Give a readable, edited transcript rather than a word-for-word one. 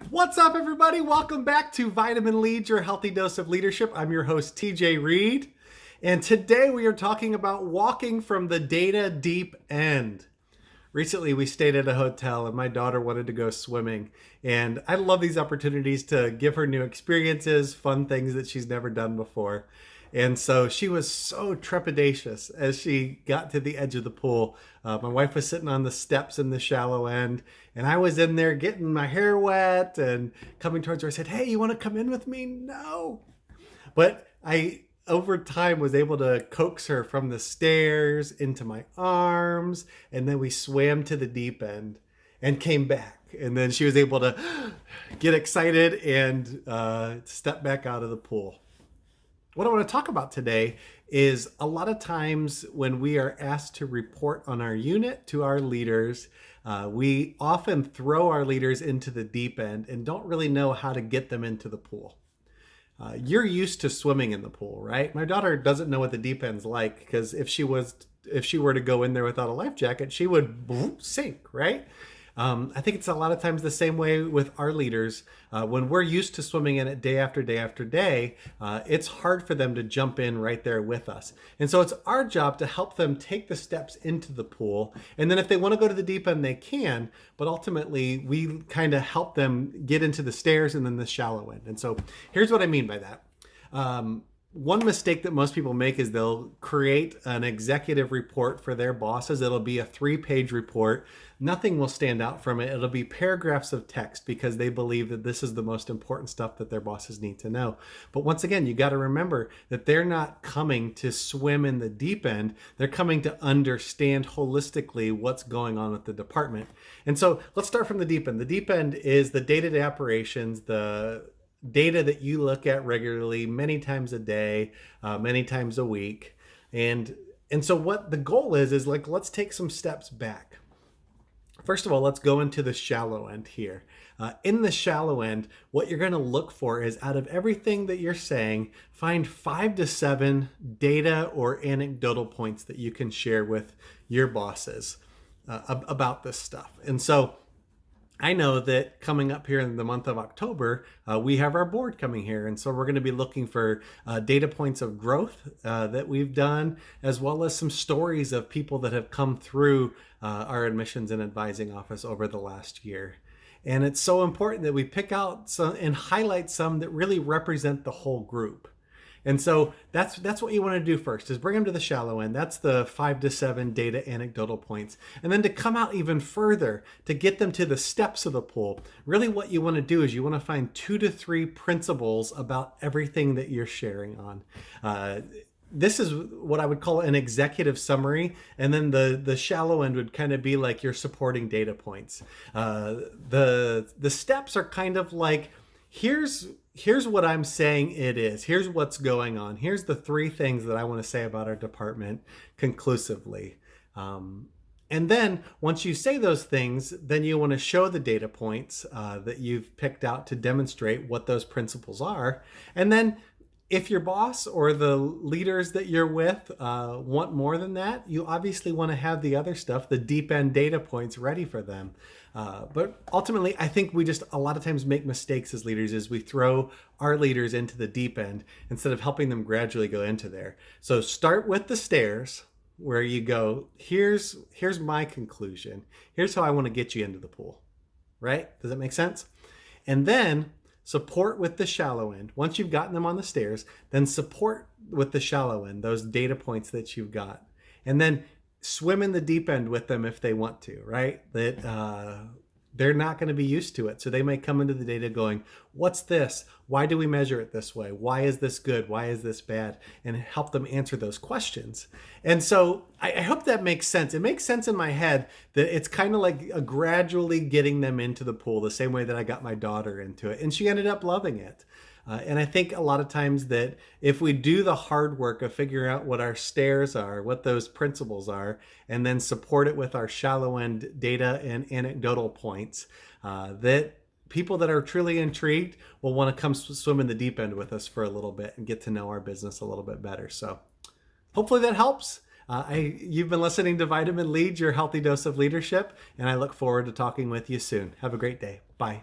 What's up, everybody? Welcome back to Vitamin Lead, your healthy dose of leadership. I'm your host, TJ Reed, and today we are talking about walking from the data deep end. Recently, we stayed at a hotel, and my daughter wanted to go swimming, and I love these opportunities to give her new experiences, fun things that she's never done before. And so she was so trepidatious as she got to the edge of the pool. My wife was sitting on the steps in the shallow end, and I was in there getting my hair wet and coming towards her. I said, "Hey, you want to come in with me?" No. But I, over time, was able to coax her from the stairs into my arms, and then we swam to the deep end and came back. And then she was able to get excited and step back out of the pool. What I want to talk about today is a lot of times when we are asked to report on our unit to our leaders, we often throw our leaders into the deep end and don't really know how to get them into the pool. You're used to swimming in the pool, right? My daughter doesn't know what the deep end's like because if she were to go in there without a life jacket, she would sink, right? I think it's a lot of times the same way with our leaders. When we're used to swimming in it day after day after day, it's hard for them to jump in right there with us. And so it's our job to help them take the steps into the pool. And then if they want to go to the deep end, they can. But ultimately, we kind of help them get into the stairs and then the shallow end. And so here's what I mean by that. One mistake that most people make is they'll create an executive report for their bosses. It'll be a 3-page report. Nothing will stand out from it. It'll be paragraphs of text because they believe that this is the most important stuff that their bosses need to know. But once again, you got to remember that they're not coming to swim in the deep end. They're coming to understand holistically what's going on with the department. And so let's start from the deep end. The deep end is the day-to-day operations, the data that you look at regularly, many times a day, many times a week. And so what the goal is like, let's take some steps back. First of all, let's go into the shallow end here. In the shallow end, what you're going to look for is out of everything that you're saying, find 5 to 7 data or anecdotal points that you can share with your bosses about this stuff. And so I know that coming up here in the month of October, we have our board coming here. And so we're going to be looking for data points of growth that we've done, as well as some stories of people that have come through our admissions and advising office over the last year. And it's so important that we pick out some and highlight some that really represent the whole group. And so that's what you want to do first, is bring them to the shallow end. That's the 5 to 7 data anecdotal points. And then to come out even further, to get them to the steps of the pool, really what you want to do is you want to find 2 to 3 principles about everything that you're sharing on. This is what I would call an executive summary. And then the shallow end would kind of be like your supporting data points. The steps are kind of like, here's what I'm saying it is. Here's what's going on. Here's the 3 things that I want to say about our department conclusively. And then once you say those things, then you want to show the data points that you've picked out to demonstrate what those principles are. And then if your boss or the leaders that you're with want more than that, you obviously want to have the other stuff, the deep end data points, ready for them. But ultimately, I think we just a lot of times make mistakes as leaders is we throw our leaders into the deep end instead of helping them gradually go into there. So start with the stairs where you go, here's my conclusion. Here's how I want to get you into the pool, right? Does that make sense? And then support with the shallow end. Once you've gotten them on the stairs, then support with the shallow end, those data points that you've got. And then swim in the deep end with them if they want to, right? That they're not going to be used to it. So they may come into the data going, what's this? Why do we measure it this way? Why is this good? Why is this bad? And help them answer those questions. And so I hope that makes sense. It makes sense in my head that it's kind of like a gradually getting them into the pool, the same way that I got my daughter into it. And she ended up loving it. And I think a lot of times that if we do the hard work of figuring out what our stairs are, what those principles are, and then support it with our shallow end data and anecdotal points, that people that are truly intrigued will want to come swim in the deep end with us for a little bit and get to know our business a little bit better. So hopefully that helps. You've been listening to Vitamin Lead, your healthy dose of leadership, and I look forward to talking with you soon. Have a great day. Bye.